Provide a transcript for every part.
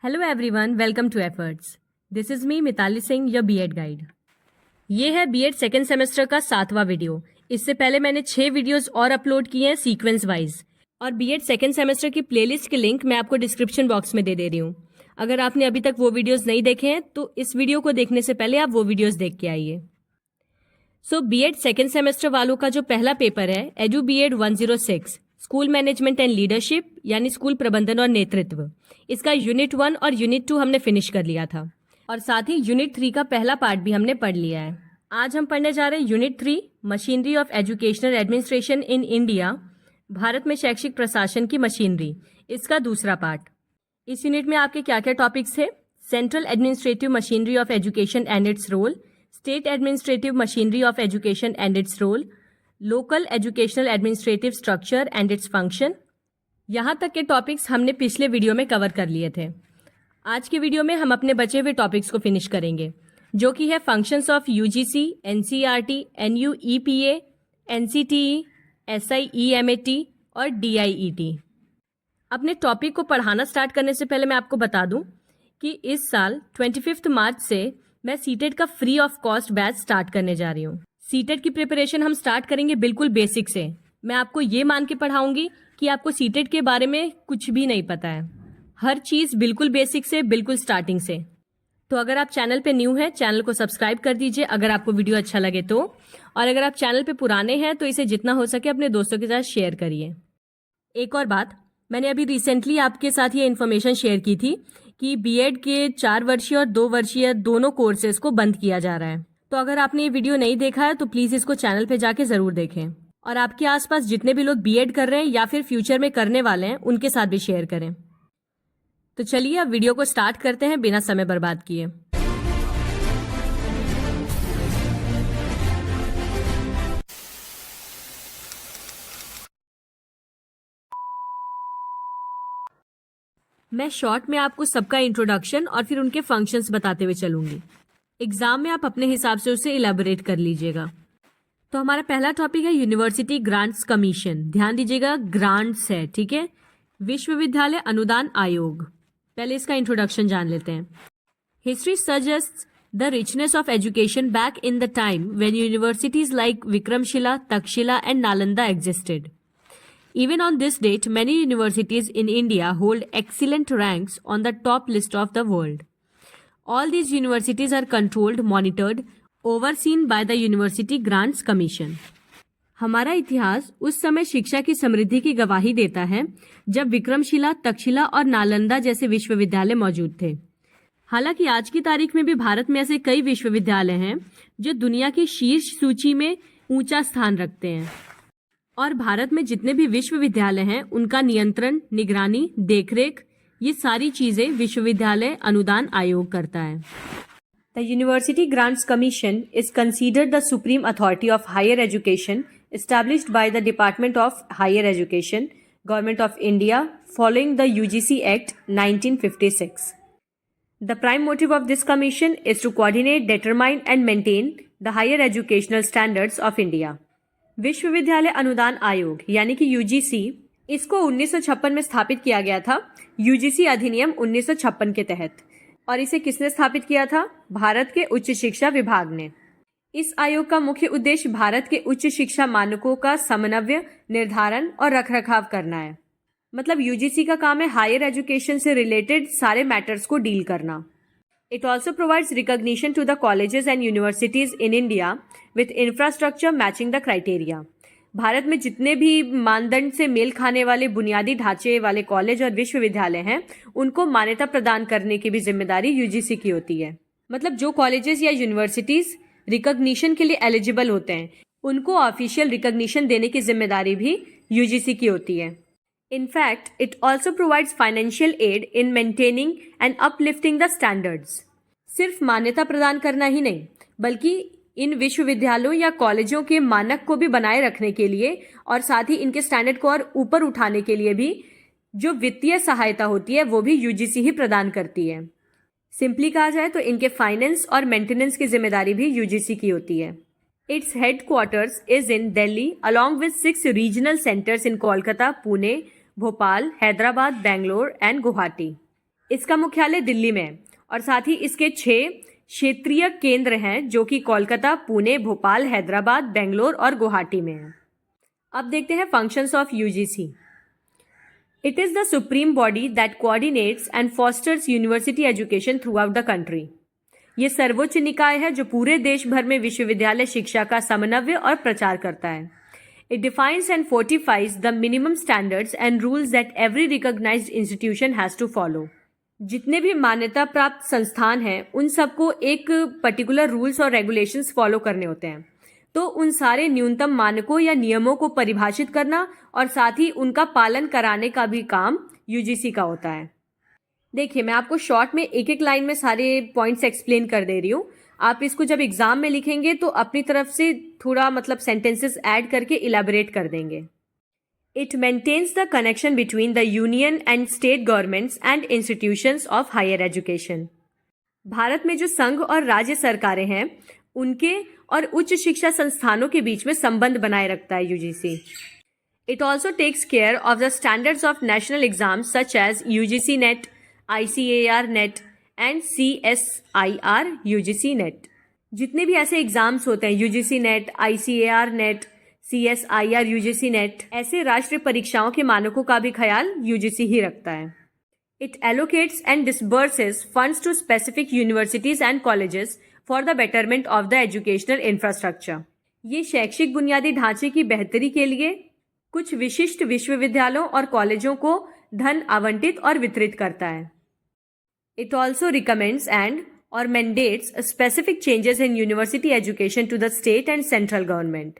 Hello everyone, welcome to Efforts. This is me Mitali Singh, your BEd guide. ये है BEd second semester का 7वां video. इससे पहले मैंने 6 वीडियोस और अपलोड किए हैं सीक्वेंस वाइज, और बीएड सेकेंड सेमेस्टर की प्लेलिस्ट के लिंक मैं आपको डिस्क्रिप्शन बॉक्स में दे रही हूँ। अगर आपने अभी तक वो वीडियोस नहीं देखे हैं तो इस वीडियो को देखने से पहले आप वो वीडियोस देख के आइए। सो बीएड सेकेंड सेमेस्टर वालों का जो पहला पेपर है edu BEd 106 school management and leadership, यानी स्कूल प्रबंधन और नेतृत्व, इसका यूनिट 1 और यूनिट 2 हमने फिनिश कर लिया था, और साथ ही यूनिट 3 का पहला पार्ट भी हमने पढ़ लिया है। आज हम पढ़ने जा रहे हैं unit 3, machinery of educational administration in India, Bharat में शैक्षिक प्रशासन की मशीनरी, इसका दूसरा पार्ट। इस यूनिट में आपके क्या क्या टॉपिक्स थे? Central administrative machinery of education and its role, state administrative machinery of education and its role, local educational administrative structure and its function. यहाँ तक के टॉपिक्स हमने पिछले वीडियो में कवर कर लिए थे। आज के वीडियो में हम अपने बचे हुए टॉपिक्स को फिनिश करेंगे, जो कि है functions of UGC, NCERT, NUEPA, NCTE, SIEMAT और डीआईईटी। अपने टॉपिक को पढ़ाना स्टार्ट करने से पहले मैं आपको बता दूं कि इस साल 25 मार्च से मैं सीटेट का free of cost batch start करने जा रही हूँ। सीटेट की प्रिपरेशन हम स्टार्ट करेंगे बिल्कुल बेसिक से। मैं आपको ये मान के पढ़ाऊंगी कि आपको सीटेट के बारे में कुछ भी नहीं पता है। हर चीज़ बिल्कुल बेसिक से, बिल्कुल स्टार्टिंग से। तो अगर आप चैनल पे न्यू हैं, चैनल को सब्सक्राइब कर दीजिए अगर आपको वीडियो अच्छा लगे तो, और अगर आप चैनल पे पुराने हैं तो इसे जितना हो सके अपने दोस्तों के साथ शेयर करिए। एक और बात, मैंने अभी रिसेंटली आपके साथ ये इन्फॉर्मेशन शेयर की थी कि बीएड के 4 वर्षीय और 2 वर्षीय दोनों कोर्सेज को बंद किया जा रहा है। तो अगर आपने ये वीडियो नहीं देखा है तो प्लीज़ इसको चैनल पे जाके ज़रूर देखें, और आपके आसपास जितने भी लोग बीएड कर रहे हैं या फिर फ्यूचर में करने वाले हैं उनके साथ भी शेयर करें। तो चलिए अब वीडियो को स्टार्ट करते हैं बिना समय बर्बाद किए। मैं शॉर्ट में आपको सबका इंट्रोडक्शन और फिर उनके फंक्शंस बताते हुए चलूंगी। एग्जाम में आप अपने हिसाब से उसे इलेबोरेट कर लीजिएगा। तो हमारा पहला टॉपिक है यूनिवर्सिटी ग्रांट्स कमीशन। ध्यान दीजिएगा, ग्रांट्स है, ठीक है। विश्वविद्यालय अनुदान आयोग, पहले इसका इंट्रोडक्शन जान लेते हैं। History suggests the richness of education back in the time when universities like Vikramshila, Takshashila and Nalanda existed. Even on this date, many universities in India hold excellent ranks on the top list of the world. All these universities are controlled, monitored, overseen by the University Grants Commission. हमारा इतिहास उस समय शिक्षा की समृद्धि की गवाही देता है जब विक्रमशिला, तक्षशिला और नालंदा जैसे विश्वविद्यालय मौजूद थे। हालांकि आज की तारीख में भी भारत में ऐसे कई विश्वविद्यालय हैं जो दुनिया की शीर्ष सूची में ऊंचा स्थान रखते हैं, और भारत में जितने भी विश्वविद्यालय हैं उनका नियंत्रण, निगरानी, देखरेख, ये सारी चीजें विश्वविद्यालय अनुदान आयोग करता है। The university grants commission is considered the supreme authority of higher education established by the department of higher education, government of India, following the UGC act 1956. The prime motive of this commission is to coordinate, determine and maintain the higher educational standards of India. विश्वविद्यालय अनुदान आयोग यानी कि UGC, इसको 1956 में स्थापित किया गया था, यूजीसी अधिनियम 1956 के तहत। और इसे किसने स्थापित किया था? भारत के उच्च शिक्षा विभाग ने। इस आयोग का मुख्य उद्देश्य भारत के उच्च शिक्षा मानकों का समन्वय, निर्धारण और रखरखाव करना है। मतलब यूजीसी का काम है हायर एजुकेशन से रिलेटेड सारे मैटर्स को डील करना। It also provides recognition to the colleges and universities in India with infrastructure matching the criteria. Bharat में जितने भी मानदंड से मेल खाने वाले बुनियादी ढांचे वाले कॉलेज और विश्वविद्यालय हैं, उनको मान्यता प्रदान करने की भी जिम्मेदारी यूजीसी की होती है। मतलब जो कॉलेजेस या यूनिवर्सिटीज रिकॉग्निशन के लिए एलिजिबल होते हैं, उनको ऑफिशियल रिकॉग्निशन देने की जिम्मेदारी भी यूजीसी की होती है। In fact, it also provides financial aid in maintaining and uplifting the standards. सिर्फ मान्यता प्रदान करना ही नहीं, बल्कि इन विश्वविद्यालयों या कॉलेजों के मानक को भी बनाए रखने के लिए और साथ ही इनके स्टैंडर्ड को और ऊपर उठाने के लिए भी जो वित्तीय सहायता होती है वो भी यूजीसी ही प्रदान करती है। सिंपली कहा जाए तो इनके फाइनेंस और मेंटेनेंस की जिम्मेदारी भी यूजीसी की होती है। Its headquarters is in Delhi along with 6 regional centers in Kolkata, Pune, Bhopal, Hyderabad, Bangalore and Guwahati. इसका मुख्यालय दिल्ली में है और साथ ही इसके 6 क्षेत्रीय केंद्र हैं जो कि कोलकाता, पुणे, भोपाल, हैदराबाद, बेंगलोर और गुवाहाटी में हैं। अब देखते हैं functions of UGC. It is the supreme body that coordinates and fosters university education throughout the country. ये सर्वोच्च निकाय है जो पूरे देश भर में विश्वविद्यालय शिक्षा का समन्वय और प्रचार करता है। It defines and fortifies the minimum standards and rules that every recognized institution has to follow. जितने भी मान्यता प्राप्त संस्थान हैं उन सबको एक पर्टिकुलर रूल्स और रेगुलेशंस फॉलो करने होते हैं। तो उन सारे न्यूनतम मानकों या नियमों को परिभाषित करना और साथ ही उनका पालन कराने का भी काम यूजीसी का होता है। देखिए, मैं आपको शॉर्ट में एक एक लाइन में सारे पॉइंट्स एक्सप्लेन कर दे रही हूँ। आप इसको जब एग्जाम में लिखेंगे तो अपनी तरफ से थोड़ा सेंटेंसेस ऐड करके इलैबोरेट कर देंगे। It maintains the connection between the union and state governments and institutions of higher education. Bharat में जो संघ और राज्य सरकारें हैं उनके और उच्च शिक्षा संस्थानों के बीच में संबंध बनाए रखता है UGC. It also takes care of the standards of national exams such as UGC NET, ICAR NET and CSIR UGC NET. जितने भी ऐसे एग्जाम्स होते हैं UGC NET, ICAR NET, CSIR UGC NET, ऐसे राष्ट्रीय परीक्षाओं के मानकों का भी ख्याल यूजीसी ही रखता है। It allocates and disburses funds to specific universities and colleges for the betterment of the educational infrastructure. ये शैक्षिक बुनियादी ढांचे की बेहतरी के लिए कुछ विशिष्ट विश्वविद्यालयों और कॉलेजों को धन आवंटित और वितरित करता है। It also recommends and or mandates specific changes in university education to the state and central government.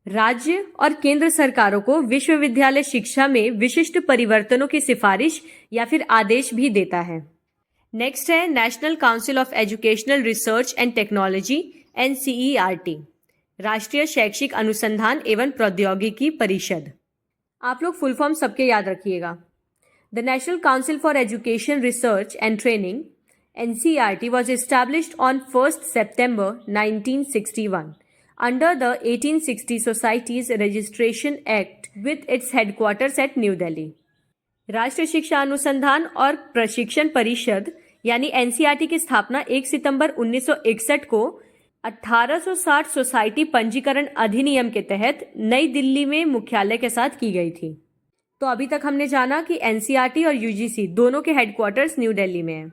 राज्य और केंद्र सरकारों को विश्वविद्यालय शिक्षा में विशिष्ट परिवर्तनों की सिफारिश या फिर आदेश भी देता है। नेक्स्ट है national council of educational research and technology NCERT, राष्ट्रीय शैक्षिक अनुसंधान एवं प्रौद्योगिकी परिषद। आप लोग फुल फॉर्म सबके याद रखिएगा। The National Council for Education Research and Training NCERT was established on 1st September 1961 under the 1860 Societies Registration Act with its headquarters at New Delhi. राष्ट्रीय शिक्षा अनुसंधान और प्रशिक्षण परिषद यानी NCERT की स्थापना 1 सितंबर 1961 को 1860 सोसाइटी पंजीकरण अधिनियम के तहत नई दिल्ली में मुख्यालय के साथ की गई थी। तो अभी तक हमने जाना कि NCERT और UGC दोनों के हेडक्वार्टर्स न्यू दिल्ली में हैं।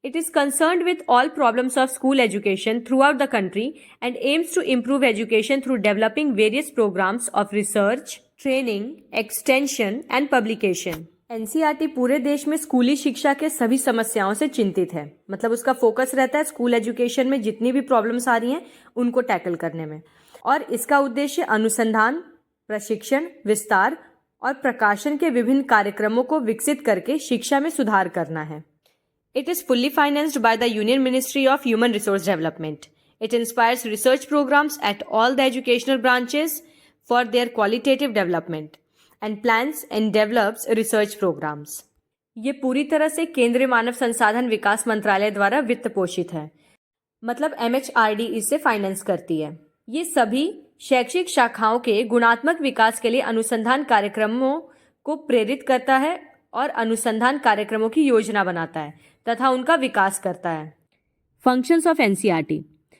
It is concerned with all problems of school education throughout the country and aims to improve education through developing various programmes of research, training, extension and publication. NCERT पूरे देश में स्कूली शिक्षा के सभी समस्याओं से चिंतित है। मतलब उसका फोकस रहता है स्कूल एजुकेशन में जितनी भी प्रॉब्लम्स आ रही हैं उनको टैकल करने में, और इसका उद्देश्य अनुसंधान, प्रशिक्षण, विस्तार और प्रकाशन के विभिन्न कार्यक्रमों को विकसित करके शिक्षा में सुधार करना है। It is fully financed by the union ministry of human resource development. It inspires research programmes at all the educational branches for their qualitative development and plans and develops research programmes. ये पूरी तरह से केंद्रीय मानव संसाधन विकास मंत्रालय द्वारा वित्त पोषित है। मतलब MHRD इससे फाइनेंस करती है। ये सभी शैक्षिक शाखाओं के गुणात्मक विकास के लिए अनुसंधान कार्यक्रमों को प्रेरित करता है और अनुसंधान कार्यक्रमों की योजना बनाता है तथा उनका विकास करता है। Functions of NCERT: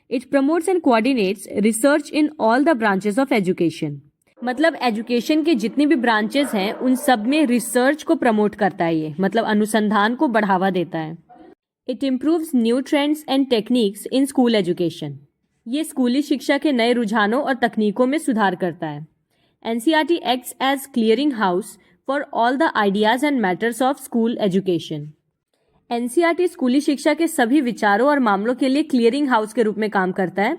it promotes and coordinates research in all the branches of education. मतलब एजुकेशन के जितनी भी ब्रांचेस हैं उन सब में रिसर्च को प्रमोट करता है। ये मतलब अनुसंधान को बढ़ावा देता है। It improves new trends and techniques in school education. ये स्कूली शिक्षा के नए रुझानों और तकनीकों में सुधार करता है। NCERT acts as clearing house for all the ideas and matters of school education. NCERT स्कूली शिक्षा के सभी विचारों और मामलों के लिए क्लियरिंग हाउस के रूप में काम करता है।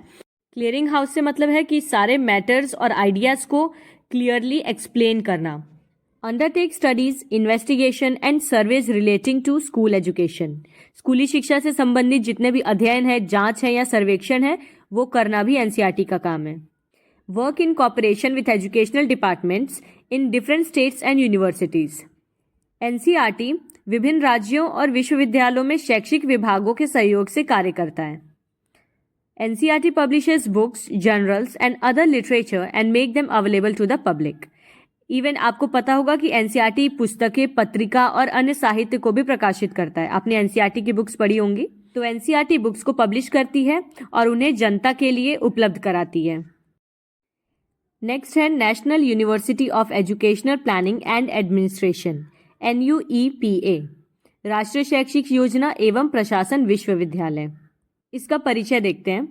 क्लियरिंग हाउस से मतलब है कि सारे मैटर्स और आइडियाज को क्लियरली एक्सप्लेन करना। Undertake studies, investigation and surveys relating to school education. स्कूली शिक्षा से संबंधित जितने भी अध्ययन है, जांच है या सर्वेक्षण है वो करना भी NCERT का काम है। Work in cooperation with educational departments in different states and universities. NCERT विभिन्न राज्यों और विश्वविद्यालयों में शैक्षिक विभागों के सहयोग से कार्य करता है। NCERT publishes books, journals and other literature and make them available to the public. Even आपको पता होगा कि एनसीईआरटी पुस्तकें, पत्रिका और अन्य साहित्य को भी प्रकाशित करता है। आपने एनसीईआरटी की बुक्स पढ़ी होंगी। तो एनसीईआरटी बुक्स को पब्लिश करती है और उन्हें जनता के लिए उपलब्ध कराती है। नेक्स्ट है national university of educational planning and administration, NUEPA, राष्ट्रीय शैक्षिक योजना एवं प्रशासन विश्वविद्यालय। इसका परिचय देखते हैं।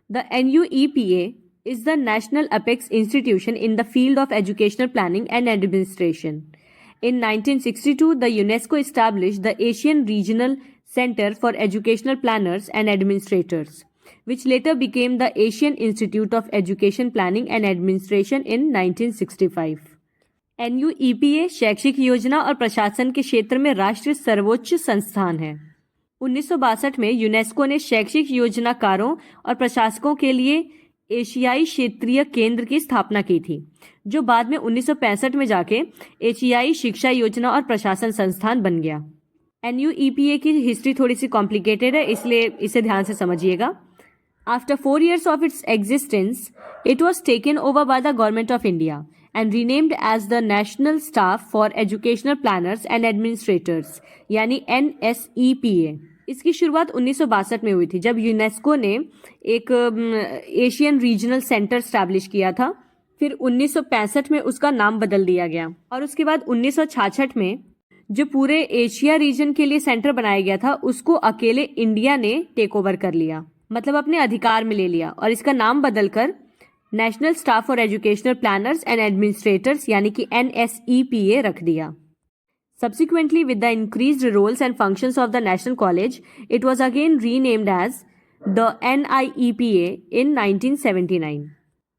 The NUEPA is the national apex institution in the field of educational planning and administration. In 1962, the UNESCO established the Asian Regional Center for Educational Planners and Administrators, which later became the Asian Institute of Education Planning and Administration in 1965. NUEPA शैक्षिक योजना और प्रशासन के क्षेत्र में राष्ट्रीय सर्वोच्च संस्थान है। 1962 में यूनेस्को ने शैक्षिक योजनाकारों और प्रशासकों के लिए एशियाई क्षेत्रीय केंद्र की स्थापना की थी, जो बाद में 1965 में जाके एशियाई शिक्षा योजना और प्रशासन संस्थान बन गया। NUEPA की हिस्ट्री थोड़ी सी कॉम्प्लिकेटेड है, इसलिए इसे ध्यान से समझिएगा। After 4 years of its existence, it was taken over by the government of India and renamed as the national staff for educational planners and administrators, यानी NSEPA। इसकी शुरुआत 1962 में हुई थी, जब यूनेस्को ने एक एशियन रीजनल सेंटर स्टैब्लिश किया था। फिर 1965 में उसका नाम बदल दिया गया और उसके बाद 1966 में जो पूरे एशिया रीजन के लिए सेंटर बनाया गया था, उसको अकेले इंडिया ने टेक ओवर कर लिया, मतलब अपने अधिकार में ले लिया, और इसका नाम बदलकर national staff for educational planners and administrators यानी कि NSEPA रख दिया। Subsequently, with the increased roles and functions of the National College, it was again renamed as the NIEPA in 1979.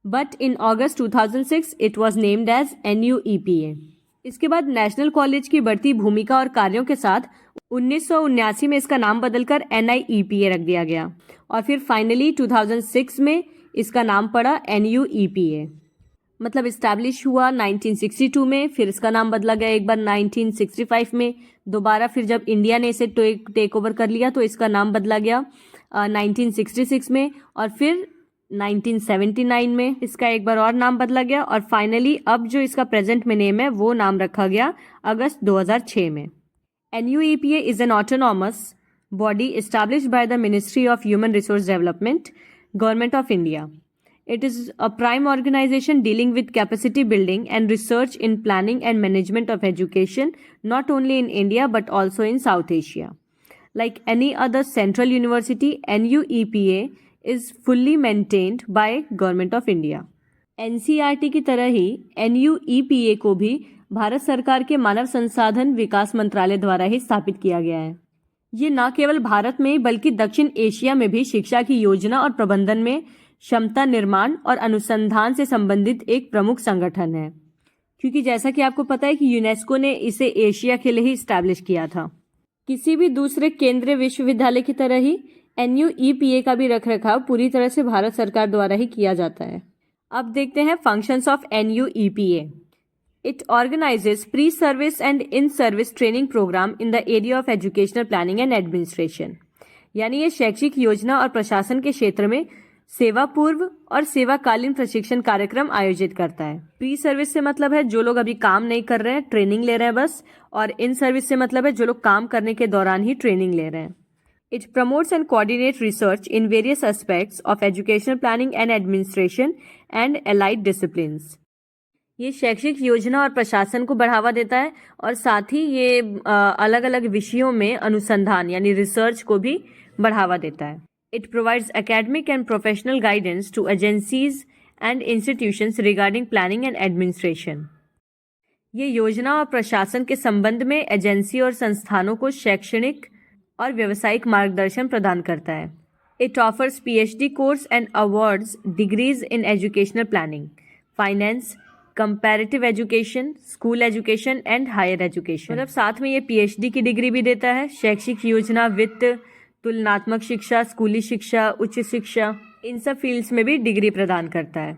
But in August 2006, it was named as NUEPA. इसके बाद national college की बढ़ती भूमिका और कार्यों के साथ 1979 में इसका नाम बदलकर NIEPA रख दिया गया और फिर फाइनली 2006 में इसका नाम पड़ा NUEPA। मतलब इस्टेब्लिश हुआ 1962 में, फिर इसका नाम बदला गया एक बार 1965 में, दोबारा फिर जब इंडिया ने इसे टेक ओवर कर लिया तो इसका नाम बदला गया 1966 में, और फिर 1979 में इसका एक बार और नाम बदला गया, और फाइनली अब जो इसका प्रेजेंट में नेम है वो नाम रखा गया अगस्त 2006 में। NUEPA is an autonomous body established by the ministry of human resource development, government of India. It is a prime organization dealing with capacity building and research in planning and management of education, not only in India but also in South Asia. Like any other central university, NUEPA is fully maintained by Government of India. NCERT की तरह ही NUEPA को भी भारत सरकार के मानव संसाधन विकास मंत्रालय द्वारा ही स्थापित किया गया है। ये न केवल भारत में बल्कि दक्षिण एशिया में भी शिक्षा की योजना और प्रबंधन में क्षमता निर्माण और अनुसंधान से संबंधित एक प्रमुख संगठन है, क्योंकि जैसा कि आपको पता है कि यूनेस्को ने इसे एशिया के लिए ही स्टैब्लिश किया था। किसी भी दूसरे केंद्रीय विश्वविद्यालय की तरह ही NUEPA का भी रखरखाव पूरी तरह से भारत सरकार द्वारा ही किया जाता है। अब देखते हैं functions of NUEPA। It organises pre service and in service training programme in the area of educational planning and administration, यानी ये शैक्षिक योजना और प्रशासन के क्षेत्र में सेवा पूर्व और सेवाकालीन प्रशिक्षण कार्यक्रम आयोजित करता है। प्री सर्विस से मतलब है जो लोग अभी काम नहीं कर रहे हैं, ट्रेनिंग ले रहे हैं बस, और इन सर्विस से मतलब है जो लोग काम करने के दौरान ही ट्रेनिंग ले रहे हैं। It promotes and coordinate research in various aspects of educational planning and administration and allied disciplines. ये शैक्षिक योजना और प्रशासन को बढ़ावा देता है और साथ ही ये अलग अलग विषयों में अनुसंधान यानी रिसर्च को भी बढ़ावा देता है। It provides academic and professional guidance to agencies and institutions regarding planning and administration. ये योजना और प्रशासन के संबंध में एजेंसी और संस्थानों को शैक्षणिक और व्यावसायिक मार्गदर्शन प्रदान करता है। It offers PhD course and awards degrees in educational planning, finance, comparative education, school education and higher education. मतलब साथ में ये PhD की डिग्री भी देता है। शैक्षिक योजना, वित्त, तुलनात्मक शिक्षा, स्कूली शिक्षा, उच्च शिक्षा, इन सब फील्ड्स में भी डिग्री प्रदान करता है।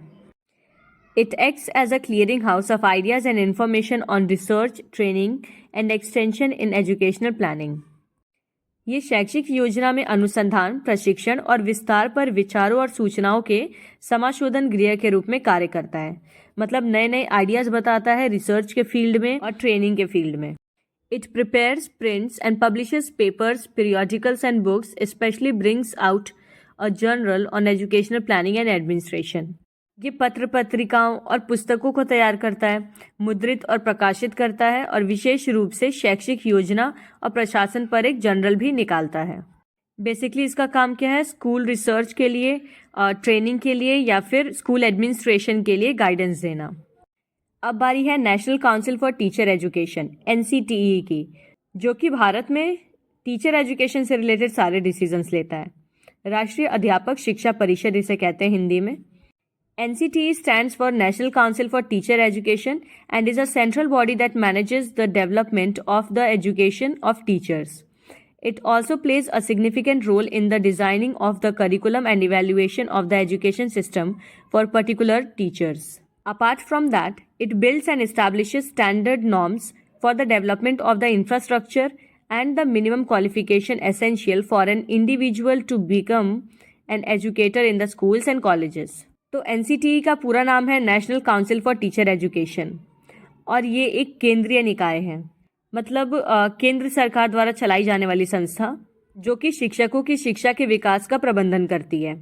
It acts as a clearing house of ideas and information on research, training and extension in educational planning. ये शैक्षिक योजना में अनुसंधान, प्रशिक्षण और विस्तार पर विचारों और सूचनाओं के समाशोधन गृह के रूप में कार्य करता है। मतलब नए नए आइडियाज बताता है रिसर्च के फील्ड में और ट्रेनिंग के फील्ड में। It prepares, prints and publishes papers, periodicals and books, especially brings out a journal on educational planning and administration. ये पत्र पत्रिकाओं और पुस्तकों को तैयार करता है, मुद्रित और प्रकाशित करता है और विशेष रूप से शैक्षिक योजना और प्रशासन पर एक जर्नल भी निकालता है। बेसिकली इसका काम क्या है? स्कूल रिसर्च के लिए, ट्रेनिंग के लिए या फिर स्कूल एडमिनिस्ट्रेशन के लिए गाइडेंस देना। अब बारी है national council for teacher education NCTE की, जो कि भारत में टीचर एजुकेशन से रिलेटेड सारे डिसीजंस लेता है। राष्ट्रीय अध्यापक शिक्षा परिषद इसे कहते हैं हिंदी में। NCTE stands for National Council for Teacher Education and is a central body that manages the development of the education of teachers. It also plays a significant role in the designing of the curriculum and evaluation of the education system for particular teachers. Apart from that, it builds and establishes standard norms for the development of the infrastructure and the minimum qualification essential for an individual to become an educator in the schools and colleges. तो NCTE का पूरा नाम है national council for teacher education और ये एक केंद्रीय निकाय है। मतलब केंद्र सरकार द्वारा चलाई जाने वाली संस्था जो कि शिक्षकों की शिक्षा के विकास का प्रबंधन करती है।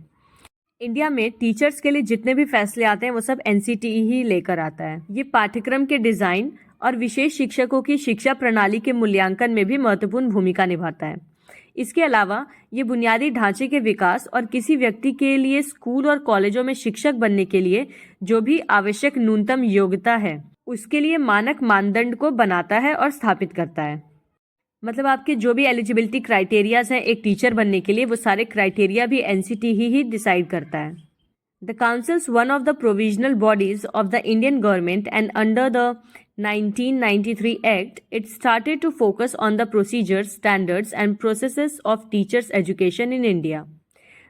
इंडिया में टीचर्स के लिए जितने भी फैसले आते हैं वो सब NCTE ही लेकर आता है। ये पाठ्यक्रम के डिजाइन और विशेष शिक्षकों की शिक्षा प्रणाली के मूल्यांकन में भी महत्वपूर्ण भूमिका निभाता है। इसके अलावा ये बुनियादी ढांचे के विकास और किसी व्यक्ति के लिए स्कूल और कॉलेजों में शिक्षक बनने के लिए जो भी आवश्यक न्यूनतम योग्यता है उसके लिए मानक मानदंड को बनाता है और स्थापित करता है। मतलब आपके जो भी एलिजिबिलिटी क्राइटेरियाज हैं एक टीचर बनने के लिए वो सारे क्राइटेरिया भी NCTE ही डिसाइड करता है। The councils one of the provisional bodies of the Indian government and under the 1993 Act, it started to focus on the procedures, standards and processes of teachers' education in India.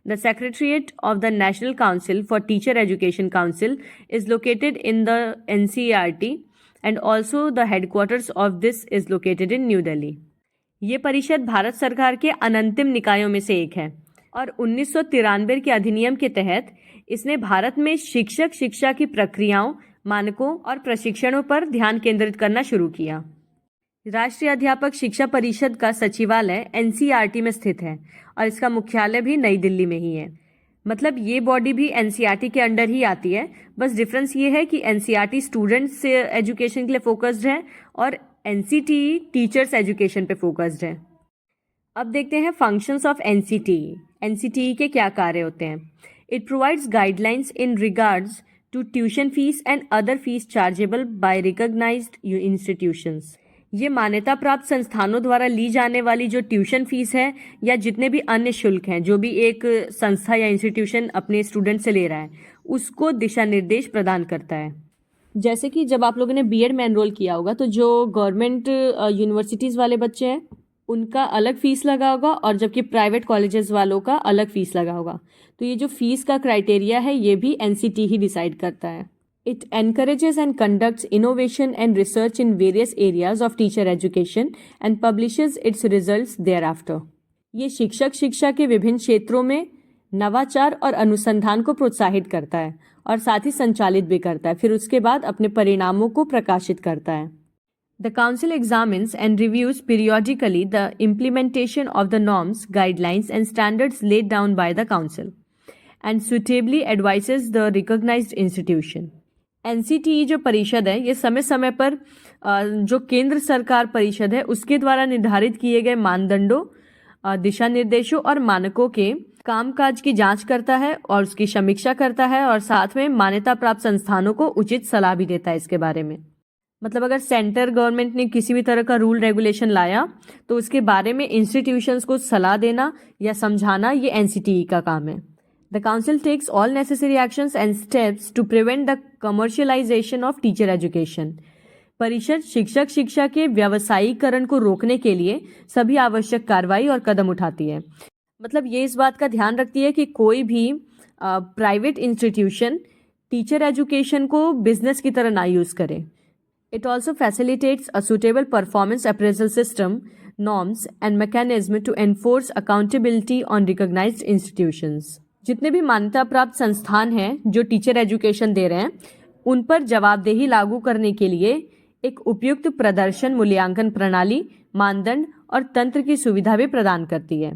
The Secretariat of the National Council for Teacher Education Council is located in the NCERT and also the headquarters of this is located in New Delhi. ये परिषद भारत सरकार के अनंतिम निकायों में से एक है और 1993 के अधिनियम के तहत इसने भारत में शिक्षक शिक्षा की प्रक्रियाओं, मानकों और प्रशिक्षणों पर ध्यान केंद्रित करना शुरू किया। राष्ट्रीय अध्यापक शिक्षा परिषद का सचिवालय NCERT में स्थित है और इसका मुख्यालय भी नई दिल्ली में ही है। मतलब ये बॉडी भी NCERT के अंडर ही आती है, बस डिफरेंस ये है कि NCERT स्टूडेंट्स एजुकेशन के लिए फोकस्ड है और NCTE टीचर्स एजुकेशन पे फोकस्ड है। अब देखते हैं फंक्शंस ऑफ NCTE। NCTE के क्या कार्य होते हैं? It provides guidelines in regards to tuition fees and other fees chargeable by recognized institutions. ये मान्यता प्राप्त संस्थानों द्वारा ली जाने वाली जो ट्यूशन फीस है या जितने भी अन्य शुल्क हैं जो भी एक संस्था या इंस्टीट्यूशन अपने स्टूडेंट से ले रहा है उसको दिशा निर्देश प्रदान करता है। जैसे कि जब आप लोगों ने बीएड में एनरोल किया होगा तो जो गवर्नमेंट यूनिवर्सिटीज़ वाले बच्चे हैं उनका अलग फीस लगा होगा और जबकि प्राइवेट कॉलेजेस वालों का अलग फीस लगा होगा। तो ये जो फीस का क्राइटेरिया है ये भी NCTE ही डिसाइड करता है। It encourages and conducts innovation and research in various areas of teacher education and publishes its results thereafter. ये शिक्षक शिक्षा के विभिन्न क्षेत्रों में नवाचार और अनुसंधान को प्रोत्साहित करता है और साथ ही संचालित भी करता है, फिर उसके बाद अपने परिणामों को प्रकाशित करता है। The Council examines and reviews periodically the implementation of the norms, guidelines and standards laid down by the Council and suitably advises the recognized institution. NCTE जो परिषद है ये समय समय पर जो केंद्र सरकार परिषद है उसके द्वारा निर्धारित किए गए मानदंडों, दिशा निर्देशों और मानकों के कामकाज की जांच करता है और उसकी समीक्षा करता है और साथ में मान्यता प्राप्त संस्थानों को उचित सलाह भी देता है इसके बारे में। मतलब अगर सेंटर गवर्नमेंट ने किसी भी तरह का रूल रेगुलेशन लाया तो उसके बारे में इंस्टीट्यूशंस को सलाह देना या समझाना ये NCTE का काम है। The council takes all necessary actions and steps to prevent the commercialisation of teacher education. परिषद शिक्षक शिक्षा के व्यावसायीकरण को रोकने के लिए सभी आवश्यक कार्रवाई और कदम उठाती है। मतलब ये इस बात का ध्यान रखती है कि कोई भी प्राइवेट इंस्टीट्यूशन टीचर एजुकेशन को बिजनेस की तरह ना यूज़ करे। It also facilitates a suitable performance appraisal system norms and mechanism to enforce accountability on recognized institutions. जितने भी मान्यता प्राप्त संस्थान हैं जो टीचर एजुकेशन दे रहे हैं, उन पर जवाबदेही लागू करने के लिए एक उपयुक्त प्रदर्शन मूल्यांकन प्रणाली, मानदंड और तंत्र की सुविधा भी प्रदान करती है।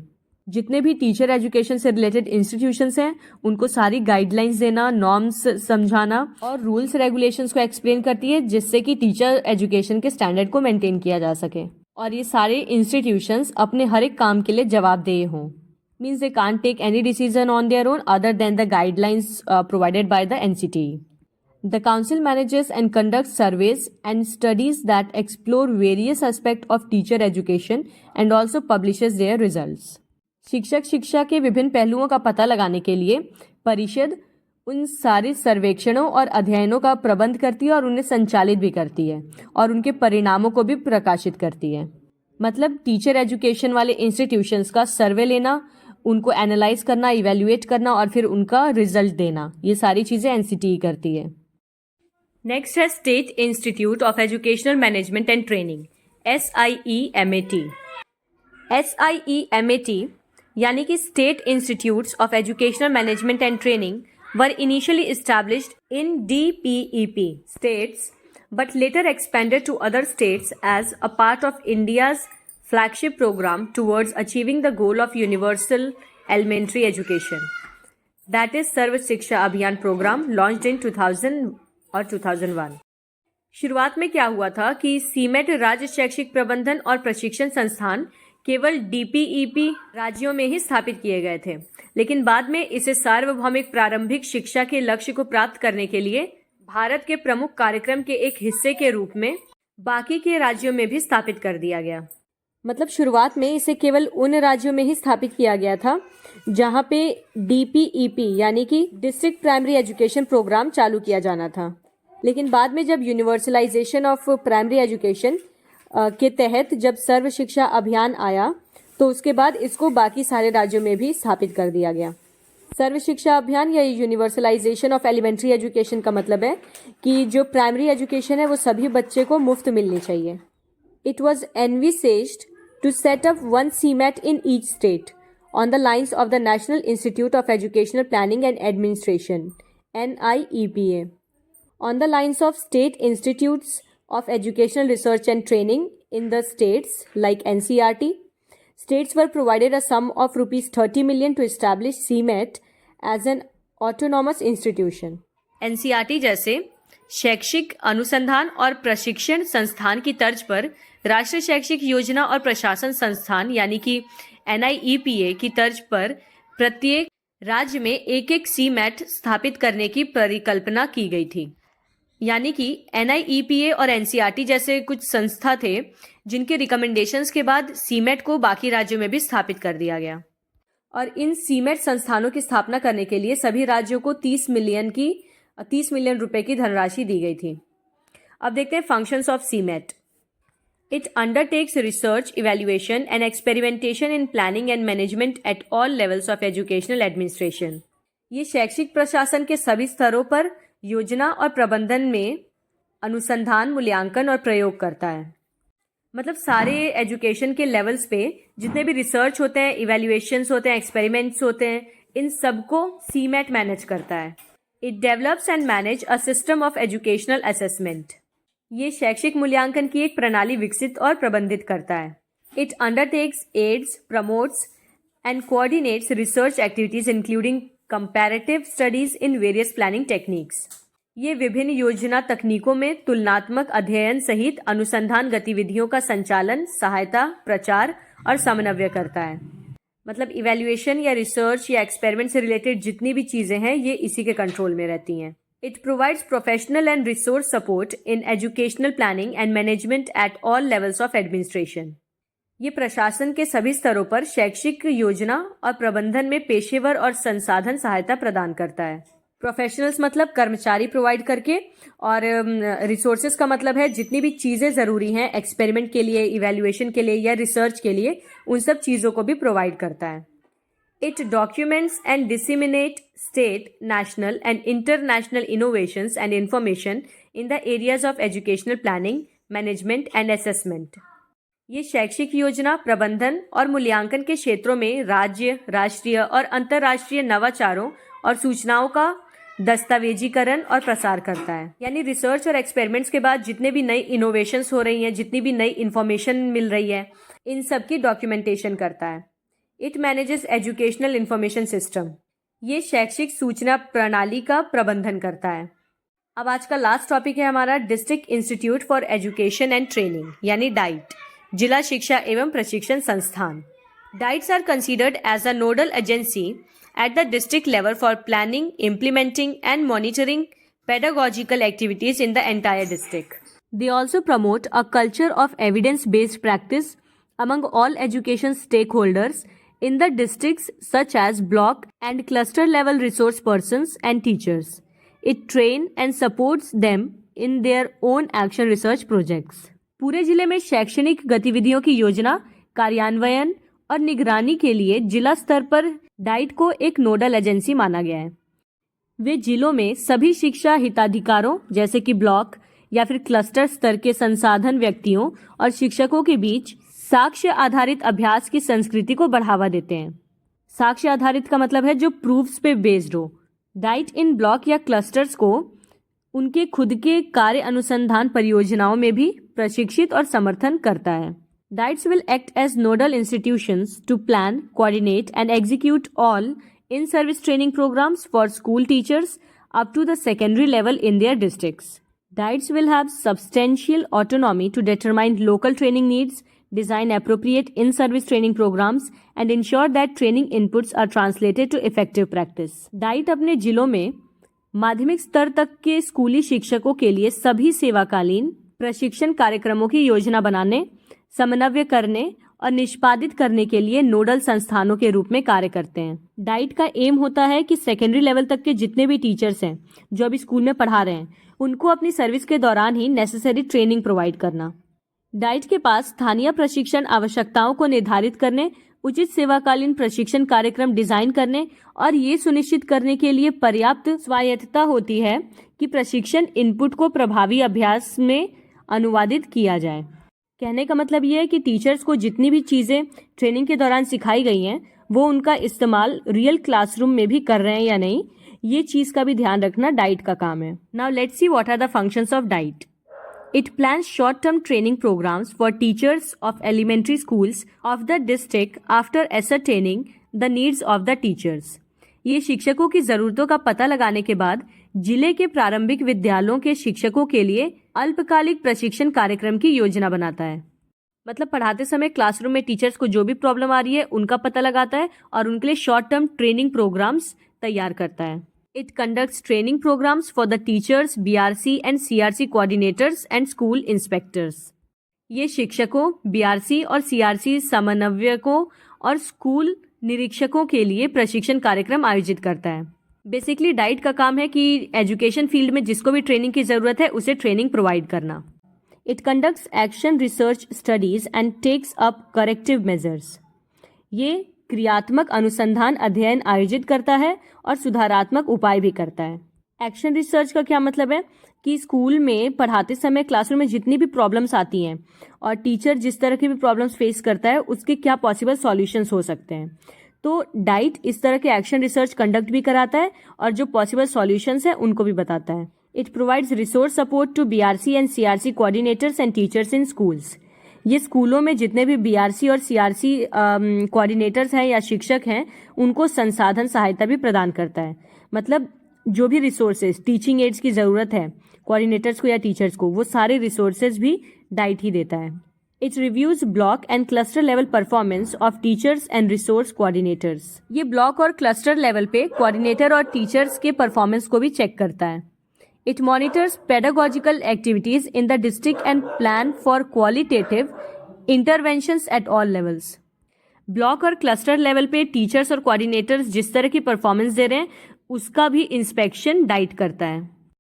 जितने भी टीचर एजुकेशन से रिलेटेड इंस्टीट्यूशंस हैं, उनको सारी गाइडलाइंस देना, नॉर्म्स समझाना और रूल्स रेगुलेशंस को एक्सप्लेन करती है, जिससे कि टीचर एजुकेशन के स्टैंडर्ड को मेंटेन किया जा सके और ये सारे इंस्टीट्यूशंस अपने हर एक काम के लिए जवाबदेह हों। Means they can't take any decision on their own other than the guidelines provided by the NCTE. The council manages and conducts surveys and studies that explore various aspects of teacher education and also publishes their results. शिक्षक शिक्षा के विभिन्न पहलुओं का पता लगाने के लिए परिषद उन सारे सर्वेक्षणों और अध्ययनों का प्रबंध करती है और उन्हें संचालित भी करती है और उनके परिणामों को भी प्रकाशित करती है। मतलब टीचर एजुकेशन वाले इंस्टीट्यूशंस का सर्वे लेना, उनको एनालाइज करना, इवेल्युएट करना और फिर उनका रिजल्ट देना, ये सारी चीज़ें NCTE करती है। नेक्स्ट है state institute of educational management and training, SIEMAT। SIEMAT यानी कि state institutes of educational management and training were initially established in DPEP states but later expanded to other states as a part of India's flagship program towards achieving the goal of universal elementary education, that is Sarv Shiksha Abhiyan program launched in 2000 और 2001। शुरुआत में क्या हुआ था कि cement राज्य शैक्षिक प्रबंधन और प्रशिक्षण संस्थान केवल DPEP राज्यों में ही स्थापित किए गए थे, लेकिन बाद में इसे सार्वभौमिक प्रारंभिक शिक्षा के लक्ष्य को प्राप्त करने के लिए भारत के प्रमुख कार्यक्रम के एक हिस्से के रूप में बाकी के राज्यों में भी स्थापित कर दिया गया। मतलब शुरुआत में इसे केवल उन राज्यों में ही स्थापित किया गया था जहां पे DPEP यानी कि डिस्ट्रिक्ट प्राइमरी एजुकेशन प्रोग्राम चालू किया जाना था, लेकिन बाद में जब यूनिवर्सलाइजेशन ऑफ प्राइमरी एजुकेशन के तहत जब सर्व शिक्षा अभियान आया तो उसके बाद इसको बाकी सारे राज्यों में भी स्थापित कर दिया गया। सर्व शिक्षा अभियान या यूनिवर्सलाइजेशन ऑफ एलिमेंट्री एजुकेशन का मतलब है कि जो प्राइमरी एजुकेशन है वो सभी बच्चे को मुफ्त मिलनी चाहिए। It was envisaged to set up one CMAT in each state on the lines of the National Institute of Educational Planning and Administration, NIEPA. On the lines of state institutes of educational research and training in the states like NCERT, states were provided a sum of rupees 30 million to establish CMAT as an autonomous institution. NCERT जैसे शैक्षिक अनुसंधान और प्रशिक्षण संस्थान की तर्ज पर राष्ट्रीय शैक्षिक योजना और प्रशासन संस्थान यानी कि NIEPA की तर्ज पर प्रत्येक राज्य में एक एक CMAT स्थापित करने की परिकल्पना की गई थी। यानी कि NIEPA और NCERT जैसे कुछ संस्था थे जिनके रिकमेंडेशंस के बाद CMAT को बाकी राज्यों में भी स्थापित कर दिया गया और इन CMAT संस्थानों की स्थापना करने के लिए सभी राज्यों को 30 मिलियन रुपए की धनराशि दी गई थी। अब देखते हैं functions of CMAT। It undertakes research, evaluation and experimentation in planning and management at all levels of educational administration. ये शैक्षिक प्रशासन के सभी स्तरों पर योजना और प्रबंधन में अनुसंधान, मूल्यांकन और प्रयोग करता है। मतलब सारे एजुकेशन के लेवल्स पे जितने भी रिसर्च होते हैं, इवैल्यूएशंस होते हैं, एक्सपेरिमेंट्स होते हैं, इन सबको CMAT मैनेज करता है। It develops and manage a system of educational assessment. ये शैक्षिक मूल्यांकन की एक प्रणाली विकसित और प्रबंधित करता है। It undertakes, aids, promotes and coordinates research activities including comparative studies in various planning techniques. ये विभिन्न योजना तकनीकों में तुलनात्मक अध्ययन सहित अनुसंधान गतिविधियों का संचालन, सहायता, प्रचार और समन्वय करता है। मतलब इवैल्यूएशन या रिसर्च या एक्सपेरिमेंट से रिलेटेड जितनी भी चीजें हैं ये इसी के कंट्रोल में रहती हैं। It provides professional and resource support in educational planning and management at all levels of administration. ये प्रशासन के सभी स्तरों पर शैक्षिक योजना और प्रबंधन में पेशेवर और संसाधन सहायता प्रदान करता है। प्रोफेशनल्स मतलब कर्मचारी प्रोवाइड करके, और रिसोर्सेज का मतलब है जितनी भी चीज़ें ज़रूरी हैं एक्सपेरिमेंट के लिए, इवैल्यूएशन के लिए या रिसर्च के लिए, उन सब चीज़ों को भी प्रोवाइड करता है। It documents and disseminate state, national and international innovations and information in the areas of educational planning, management and assessment. ये शैक्षिक योजना प्रबंधन और मूल्यांकन के क्षेत्रों में राज्य, राष्ट्रीय और अंतर्राष्ट्रीय नवाचारों और सूचनाओं का दस्तावेजीकरण और प्रसार करता है। यानी रिसर्च और एक्सपेरिमेंट्स के बाद जितने भी नई इनोवेशंस हो रही हैं, जितनी भी नई इंफॉर्मेशन मिल रही है, इन सब की डॉक्यूमेंटेशन करता है। It manages educational information system. ये शैक्षिक सूचना प्रणाली का प्रबंधन करता है। अब आज का लास्ट टॉपिक है हमारा district institute for education and training यानी डाइट, जिला शिक्षा एवं प्रशिक्षण संस्थान। DIETs are considered as a nodal agency at the district level for planning, implementing and monitoring pedagogical activities in the entire district. They also promote a culture of evidence-based practice among all education stakeholders in the districts such as block and cluster level resource persons and teachers. It trains and supports them in their own action research projects. पूरे जिले में शैक्षणिक गतिविधियों की योजना, कार्यान्वयन और निगरानी के लिए जिला स्तर पर डाइट को एक नोडल एजेंसी माना गया है। वे जिलों में सभी शिक्षा हिताधिकारों जैसे कि ब्लॉक या फिर क्लस्टर स्तर के संसाधन व्यक्तियों और शिक्षकों के बीच साक्ष्य आधारित अभ्यास की संस्कृति को बढ़ावा देते हैं। साक्ष्य आधारित का मतलब है जो प्रूफ्स पे बेस्ड हो। डाइट इन ब्लॉक या क्लस्टर्स को उनके खुद के कार्य अनुसंधान परियोजनाओं में भी प्रशिक्षित और समर्थन करता है। Diets will act as nodal institutions to plan, coordinate and execute all in-service training programs for school teachers up to the secondary level in their districts. Diets will have substantial autonomy to determine local training needs, design appropriate in-service training programs and ensure that training inputs are translated to effective practice. Diet अपने जिलों में माध्यमिक स्तर तक के स्कूली शिक्षकों के लिए सभी सेवाकालीन प्रशिक्षण कार्यक्रमों की योजना बनाने, समन्वय करने और निष्पादित करने के लिए नोडल संस्थानों के रूप में कार्य करते हैं। डाइट का एम होता है कि सेकेंडरी लेवल तक के जितने भी टीचर्स हैं जो अभी स्कूल में पढ़ा रहे हैं उनको अपनी सर्विस के दौरान ही नेसेसरी ट्रेनिंग प्रोवाइड करना। डाइट के पास स्थानीय प्रशिक्षण आवश्यकताओं को निर्धारित करने, उचित सेवाकालीन प्रशिक्षण कार्यक्रम डिजाइन करने और ये सुनिश्चित करने के लिए पर्याप्त स्वायत्तता होती है कि प्रशिक्षण इनपुट को प्रभावी अभ्यास में अनुवादित किया जाए। कहने का मतलब ये है कि टीचर्स को जितनी भी चीज़ें ट्रेनिंग के दौरान सिखाई गई हैं वो उनका इस्तेमाल रियल क्लासरूम में भी कर रहे हैं या नहीं, ये चीज़ का भी ध्यान रखना डाइट का काम है। Now let's see what are the functions of DIET. It plans short term training programmes for teachers of elementary schools of the district after ascertaining the needs of the teachers. ये शिक्षकों की ज़रूरतों का पता लगाने के बाद जिले के प्रारंभिक विद्यालयों के शिक्षकों के लिए अल्पकालिक प्रशिक्षण कार्यक्रम की योजना बनाता है। मतलब पढ़ाते समय क्लासरूम में टीचर्स को जो भी प्रॉब्लम आ रही है उनका पता लगाता है और उनके लिए शॉर्ट टर्म ट्रेनिंग प्रोग्राम्स तैयार करता है। It conducts training programmes for the teachers, BRC and CRC coordinators and school inspectors. ये शिक्षकों, बीआरसी और सीआरसी समन्वयकों और स्कूल निरीक्षकों के लिए प्रशिक्षण कार्यक्रम आयोजित करता है। बेसिकली डाइट का काम है कि एजुकेशन फील्ड में जिसको भी ट्रेनिंग की ज़रूरत है उसे ट्रेनिंग प्रोवाइड करना। It conducts action research studies and takes up corrective measures. ये क्रियात्मक अनुसंधान अध्ययन आयोजित करता है और सुधारात्मक उपाय भी करता है। एक्शन रिसर्च का क्या मतलब है कि स्कूल में पढ़ाते समय क्लासरूम में जितनी भी प्रॉब्लम्स आती हैं और टीचर जिस तरह की भी प्रॉब्लम्स फेस करता है उसके क्या पॉसिबल सॉल्यूशंस हो सकते हैं। तो डाइट इस तरह के एक्शन रिसर्च कंडक्ट भी कराता है और जो पॉसिबल सॉल्यूशंस हैं उनको भी बताता है। It provides resource support to BRC and CRC coordinators and teachers in schools. ये स्कूलों में जितने भी बीआरसी और सीआरसी कोऑर्डिनेटर्स हैं या शिक्षक हैं उनको संसाधन सहायता भी प्रदान करता है। मतलब जो भी रिसोर्सेज, टीचिंग एड्स की ज़रूरत है कोऑर्डिनेटर्स को या टीचर्स को, वो सारे रिसोर्सेज भी डाइट ही देता है। It reviews block and cluster level performance of teachers and resource coordinators. ये ब्लॉक और क्लस्टर लेवल पे कोऑर्डिनेटर और टीचर्स के परफॉर्मेंस को भी चेक करता है। It monitors pedagogical activities in the district and plan for qualitative interventions at all levels. Block और क्लस्टर लेवल पे टीचर्स और कोऑर्डिनेटर्स जिस तरह की परफॉर्मेंस दे रहे हैं उसका भी इंस्पेक्शन डाइट करता है।